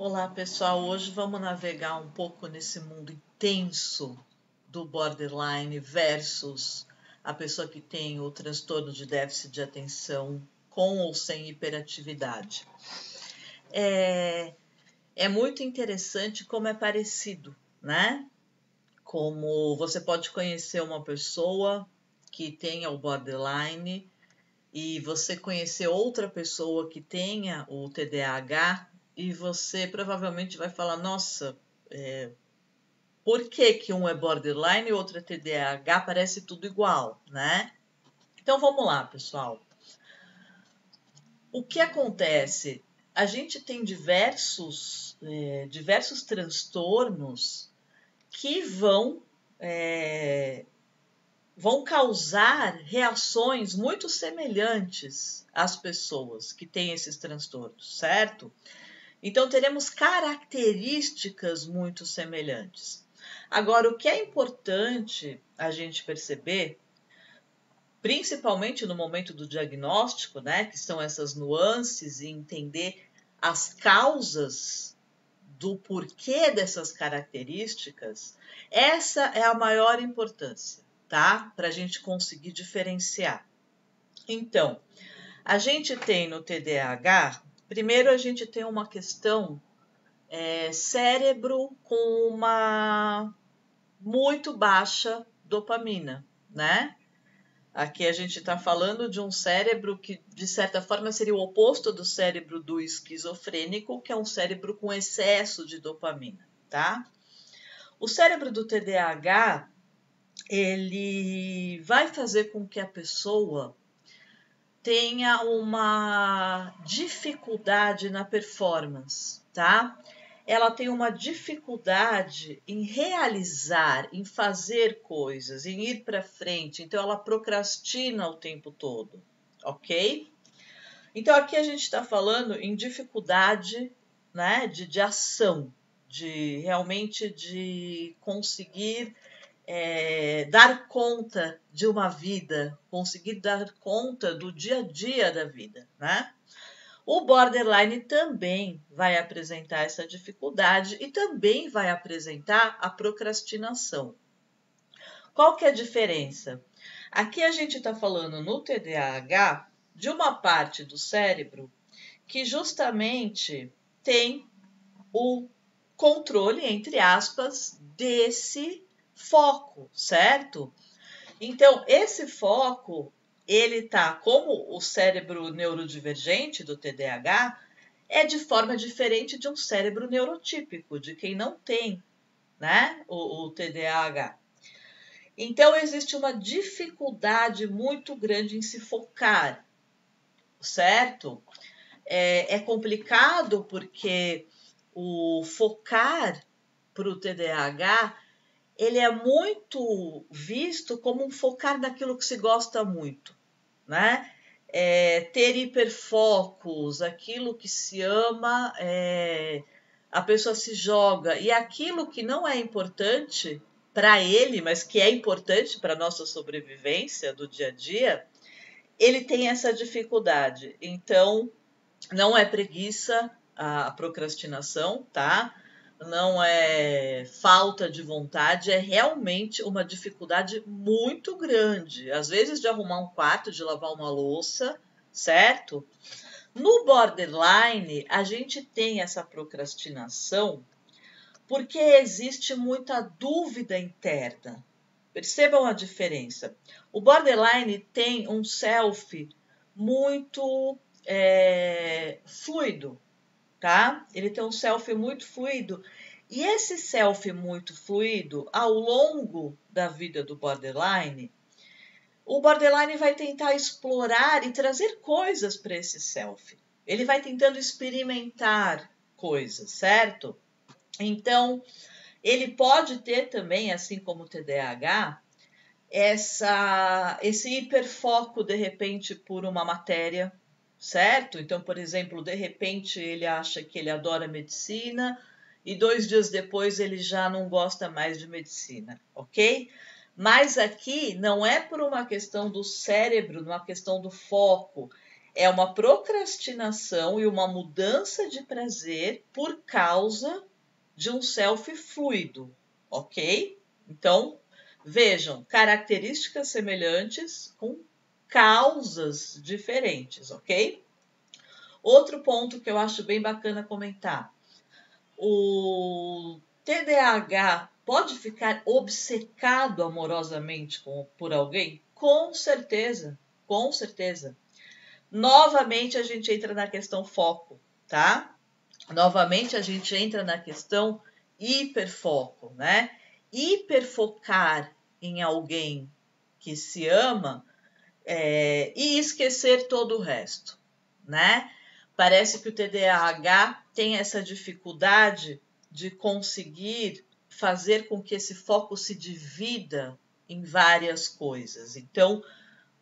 Olá pessoal, hoje vamos navegar um pouco nesse mundo intenso do borderline versus a pessoa que tem o transtorno de déficit de atenção com ou sem hiperatividade. É muito interessante como é parecido, né? Como você pode conhecer uma pessoa que tenha o borderline e você conhecer outra pessoa que tenha o TDAH e você provavelmente vai falar, nossa, por que que um é borderline e outro é TDAH? Parece tudo igual, né? Então vamos lá, pessoal. O que acontece? A gente tem diversos transtornos que vão causar reações muito semelhantes às pessoas que têm esses transtornos, certo? Então, teremos características muito semelhantes. Agora, o que é importante a gente perceber, principalmente no momento do diagnóstico, né, que são essas nuances e entender as causas do porquê dessas características, essa é a maior importância, tá? Para a gente conseguir diferenciar. Então, a gente tem no TDAH, primeiro a gente tem uma questão cérebro com uma muito baixa dopamina, né? Aqui a gente está falando de um cérebro que, de certa forma, seria o oposto do cérebro do esquizofrênico, que é um cérebro com excesso de dopamina, tá? O cérebro do TDAH, ele vai fazer com que a pessoa tenha uma dificuldade na performance, tá? Ela tem uma dificuldade em realizar, em fazer coisas, em ir para frente. Então, ela procrastina o tempo todo, ok? Então, aqui a gente está falando em dificuldade, né, de ação, de realmente de conseguir dar conta de uma vida, conseguir dar conta do dia a dia da vida, né? O borderline também vai apresentar essa dificuldade e também vai apresentar a procrastinação. Qual que é a diferença? Aqui a gente está falando no TDAH de uma parte do cérebro que justamente tem o controle, entre aspas, desse foco, certo? Então, esse foco, ele tá, como o cérebro neurodivergente do TDAH, é de forma diferente de um cérebro neurotípico, de quem não tem, né, o TDAH. Então, existe uma dificuldade muito grande em se focar, certo? É complicado porque o focar para o TDAH ele é muito visto como um focar naquilo que se gosta muito, né? Ter hiperfocos, aquilo que se ama, a pessoa se joga, e aquilo que não é importante para ele, mas que é importante para a nossa sobrevivência do dia a dia, ele tem essa dificuldade. Então, não é preguiça a procrastinação, tá? Não é falta de vontade, é realmente uma dificuldade muito grande. Às vezes de arrumar um quarto, de lavar uma louça, certo? No borderline, a gente tem essa procrastinação porque existe muita dúvida interna. Percebam a diferença. O borderline tem um self muito fluido, tá? Ele tem um self muito fluido. E esse self muito fluido, ao longo da vida do borderline, o borderline vai tentar explorar e trazer coisas para esse self. Ele vai tentando experimentar coisas, certo? Então, ele pode ter também, assim como o TDAH, esse hiperfoco, de repente, por uma matéria, certo? Então, por exemplo, de repente ele acha que ele adora medicina e 2 dias depois ele já não gosta mais de medicina, ok? Mas aqui não é por uma questão do cérebro, uma questão do foco, É uma procrastinação e uma mudança de prazer por causa de um self fluido, ok? Então, vejam, características semelhantes com causas diferentes, ok? Outro ponto que eu acho bem bacana comentar. O TDAH pode ficar obcecado amorosamente por alguém? Com certeza, com certeza. Novamente a gente entra na questão foco, tá? Novamente a gente entra na questão hiperfoco, né? Hiperfocar em alguém que se ama e esquecer todo o resto, né? Parece que o TDAH tem essa dificuldade de conseguir fazer com que esse foco se divida em várias coisas. Então,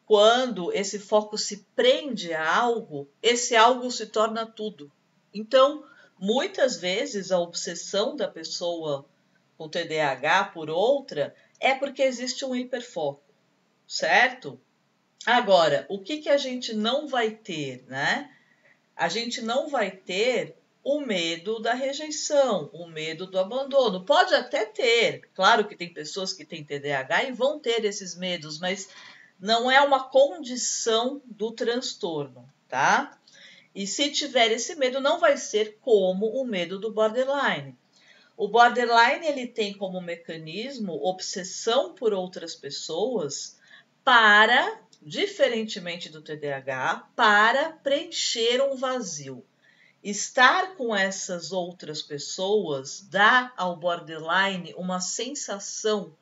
quando esse foco se prende a algo, esse algo se torna tudo. Então, muitas vezes a obsessão da pessoa com TDAH por outra é porque existe um hiperfoco, certo? Agora, o que a gente não vai ter, né? A gente não vai ter o medo da rejeição, o medo do abandono. Pode até ter, claro que tem pessoas que têm TDAH e vão ter esses medos, mas não é uma condição do transtorno, tá? E se tiver esse medo, não vai ser como o medo do borderline. O borderline ele tem como mecanismo obsessão por outras pessoas para, diferentemente do TDAH, para preencher um vazio. Estar com essas outras pessoas dá ao borderline uma sensação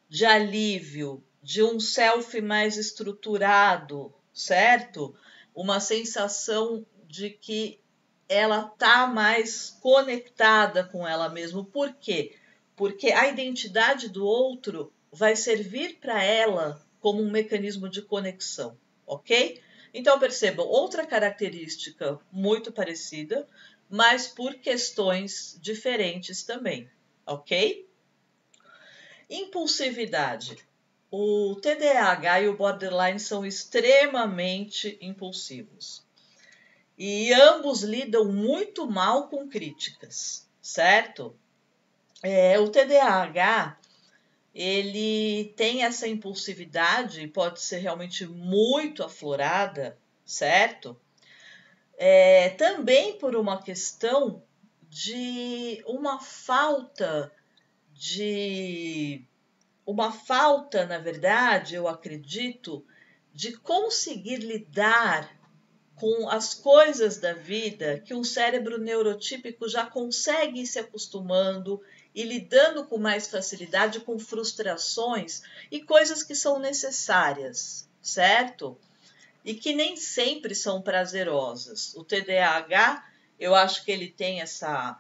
de alívio, de um self mais estruturado, certo? Uma sensação de que ela está mais conectada com ela mesma. Por quê? Porque a identidade do outro vai servir para ela como um mecanismo de conexão, ok? Então, percebam, outra característica muito parecida, mas por questões diferentes também, ok? Impulsividade. O TDAH e o borderline são extremamente impulsivos. E ambos lidam muito mal com críticas, certo? O TDAH, ele tem essa impulsividade, pode ser realmente muito aflorada, certo? Também por uma questão de uma falta, na verdade, eu acredito, de conseguir lidar com as coisas da vida que um cérebro neurotípico já consegue ir se acostumando e lidando com mais facilidade com frustrações e coisas que são necessárias, certo? E que nem sempre são prazerosas. O TDAH, eu acho que ele tem essa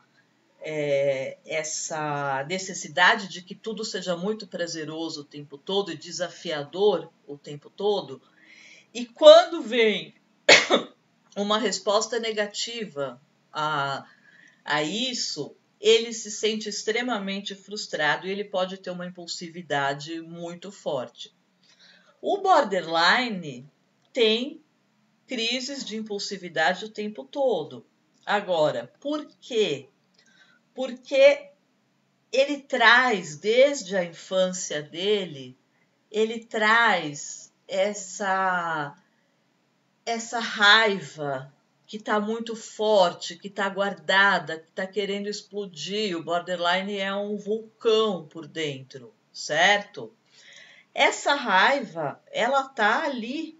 necessidade de que tudo seja muito prazeroso o tempo todo e desafiador o tempo todo. E quando vem uma resposta negativa a isso, ele se sente extremamente frustrado e ele pode ter uma impulsividade muito forte. O borderline tem crises de impulsividade o tempo todo. Agora, por quê? Porque ele traz, desde a infância dele, ele traz essa raiva que está muito forte, que está guardada, que está querendo explodir. O borderline é um vulcão por dentro, certo? Essa raiva, ela está ali,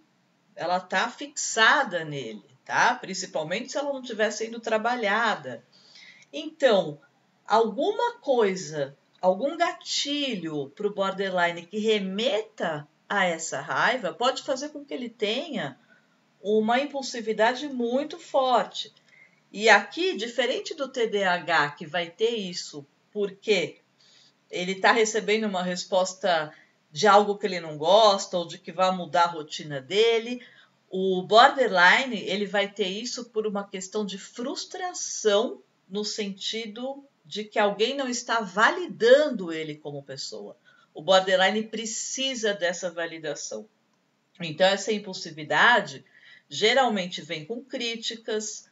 ela está fixada nele, tá? Principalmente se ela não estiver sendo trabalhada. Então, alguma coisa, algum gatilho para o borderline que remeta a essa raiva pode fazer com que ele tenha uma impulsividade muito forte. E aqui, diferente do TDAH, que vai ter isso porque ele está recebendo uma resposta de algo que ele não gosta ou de que vai mudar a rotina dele, o borderline ele vai ter isso por uma questão de frustração no sentido de que alguém não está validando ele como pessoa. O borderline precisa dessa validação. Então, essa impulsividade geralmente vem com críticas,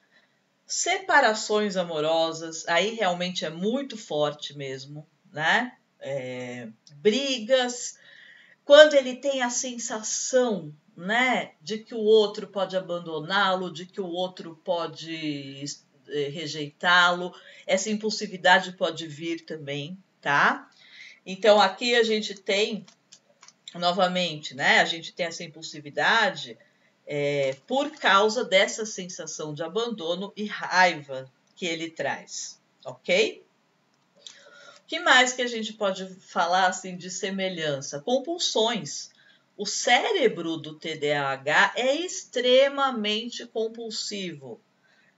separações amorosas, aí realmente é muito forte mesmo, né? Brigas, quando ele tem a sensação, né, de que o outro pode abandoná-lo, de que o outro pode rejeitá-lo, essa impulsividade pode vir também, tá? Então aqui a gente tem, novamente, né, a gente tem essa impulsividade por causa dessa sensação de abandono e raiva que ele traz, ok? O que mais que a gente pode falar assim de semelhança? Compulsões. O cérebro do TDAH é extremamente compulsivo.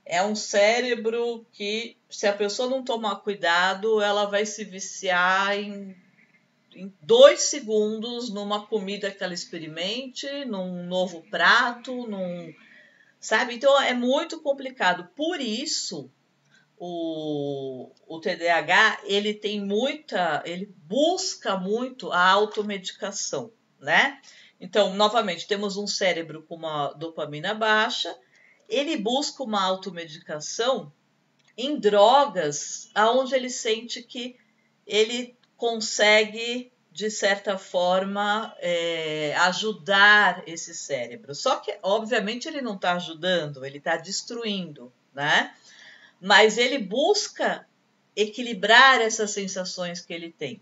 É um cérebro que, se a pessoa não tomar cuidado, ela vai se viciar em 2 segundos numa comida que ela experimente, num novo prato, sabe? Então é muito complicado. Por isso, o TDAH, ele busca muito a automedicação, né? Então, novamente, temos um cérebro com uma dopamina baixa, ele busca uma automedicação em drogas aonde ele sente que ele consegue, de certa forma, ajudar esse cérebro. Só que, obviamente, ele não está ajudando, ele está destruindo, né? Mas ele busca equilibrar essas sensações que ele tem.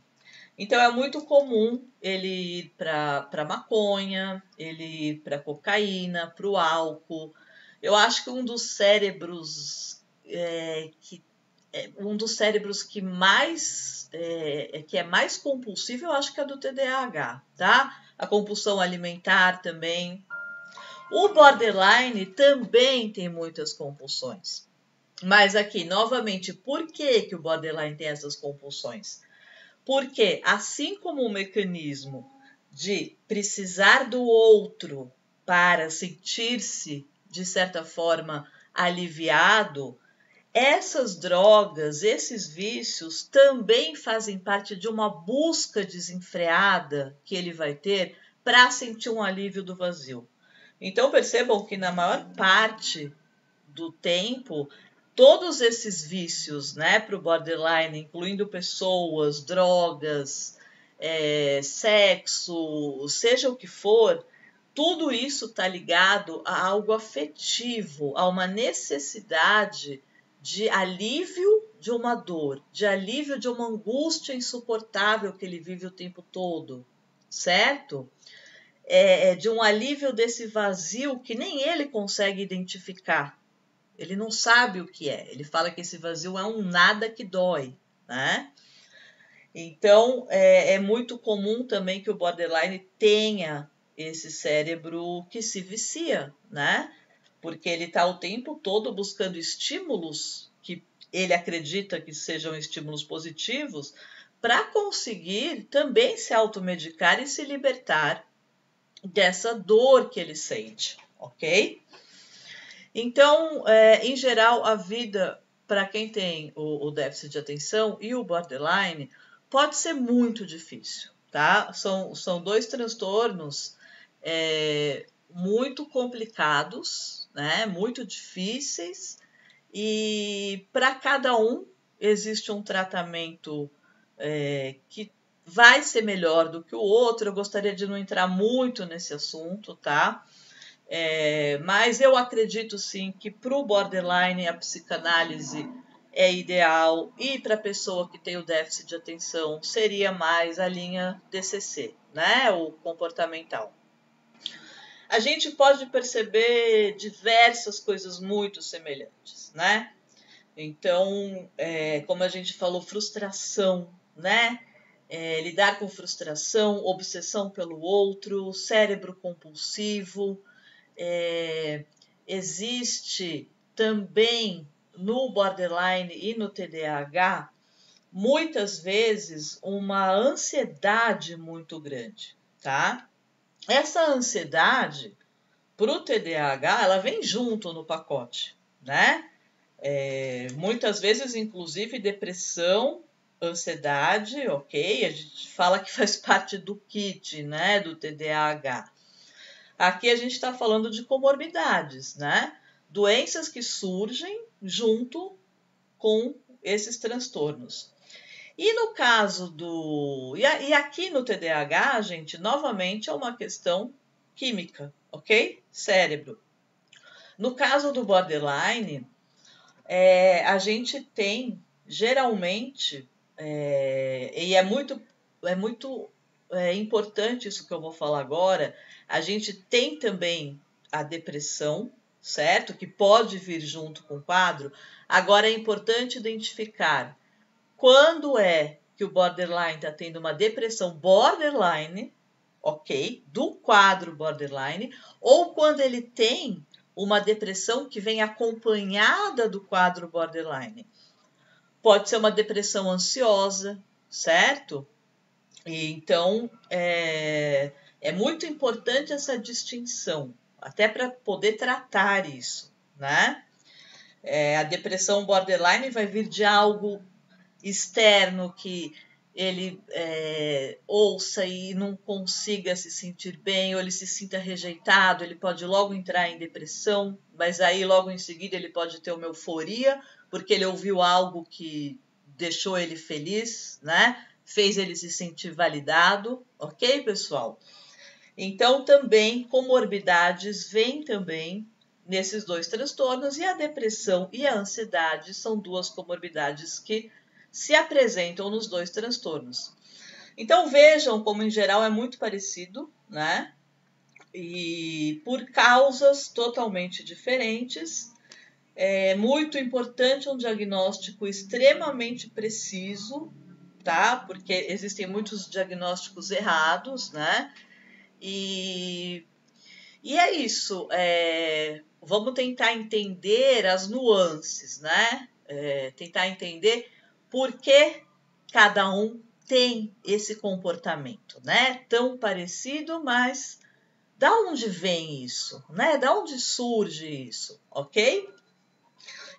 Então é muito comum ele ir para maconha, ele ir para cocaína, para o álcool. Eu acho que um dos cérebros que mais que é mais compulsivo, eu acho que é do TDAH, tá? A compulsão alimentar também. O borderline também tem muitas compulsões. Mas aqui, novamente, por que o borderline tem essas compulsões? Porque, assim como o mecanismo de precisar do outro para sentir-se, de certa forma, aliviado, essas drogas, esses vícios também fazem parte de uma busca desenfreada que ele vai ter para sentir um alívio do vazio. Então, percebam que na maior parte do tempo, todos esses vícios, né, para o borderline, incluindo pessoas, drogas, sexo, seja o que for, tudo isso está ligado a algo afetivo, a uma necessidade de alívio de uma dor, de alívio de uma angústia insuportável que ele vive o tempo todo, certo? De um alívio desse vazio que nem ele consegue identificar. Ele não sabe o que é. Ele fala que esse vazio é um nada que dói, né? Então, é muito comum também que o borderline tenha esse cérebro que se vicia, né? Porque ele está o tempo todo buscando estímulos que ele acredita que sejam estímulos positivos para conseguir também se automedicar e se libertar dessa dor que ele sente, ok? Então, em geral, a vida para quem tem o déficit de atenção e o borderline pode ser muito difícil, tá? São 2 transtornos muito complicados, né? Muito difíceis, e para cada um existe um tratamento que vai ser melhor do que o outro. Eu gostaria de não entrar muito nesse assunto, tá? Mas eu acredito sim que para o borderline a psicanálise é ideal, e para a pessoa que tem o déficit de atenção seria mais a linha DCC, né? O comportamental. A gente pode perceber diversas coisas muito semelhantes, né? Então, como a gente falou, frustração, né? Lidar com frustração, obsessão pelo outro, cérebro compulsivo. Existe também no borderline e no TDAH, muitas vezes, uma ansiedade muito grande, tá? Essa ansiedade, para o TDAH, ela vem junto no pacote, né? Muitas vezes, inclusive, depressão, ansiedade, ok? A gente fala que faz parte do kit, né, do TDAH. Aqui a gente está falando de comorbidades, né? Doenças que surgem junto com esses transtornos. E no caso do... E aqui no TDAH, gente, novamente é uma questão química, ok? Cérebro. No caso do borderline, a gente tem, geralmente, e é muito importante isso que eu vou falar agora, a gente tem também a depressão, certo? Que pode vir junto com o quadro. Agora é importante identificar quando é que o borderline está tendo uma depressão borderline, ok? Do quadro borderline, ou quando ele tem uma depressão que vem acompanhada do quadro borderline. Pode ser uma depressão ansiosa, certo? E então, é muito importante essa distinção, até para poder tratar isso, né? A depressão borderline vai vir de algo externo que ele ouça e não consiga se sentir bem, ou ele se sinta rejeitado, ele pode logo entrar em depressão, mas aí logo em seguida ele pode ter uma euforia, porque ele ouviu algo que deixou ele feliz, né? Fez ele se sentir validado, ok, pessoal? Então, também, comorbidades vêm também nesses dois transtornos, e a depressão e a ansiedade são duas comorbidades que se apresentam nos dois transtornos. Então, vejam como, em geral, é muito parecido, né? E por causas totalmente diferentes. É muito importante um diagnóstico extremamente preciso, tá? Porque existem muitos diagnósticos errados, né? E é isso. Vamos tentar entender as nuances, né? Tentar entender por que cada um tem esse comportamento, né? Tão parecido, mas da onde vem isso, né? Da onde surge isso, ok?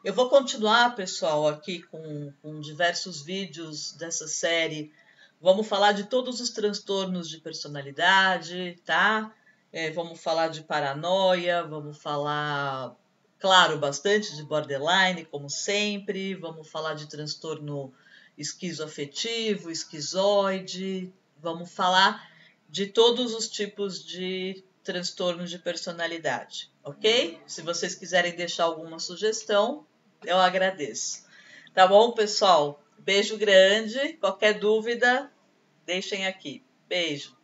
Eu vou continuar, pessoal, aqui com diversos vídeos dessa série. Vamos falar de todos os transtornos de personalidade, tá? Vamos falar de paranoia, vamos falar, claro, bastante de borderline, como sempre. Vamos falar de transtorno esquizoafetivo, esquizoide. Vamos falar de todos os tipos de transtornos de personalidade, ok? Se vocês quiserem deixar alguma sugestão, eu agradeço. Tá bom, pessoal? Beijo grande. Qualquer dúvida, deixem aqui. Beijo.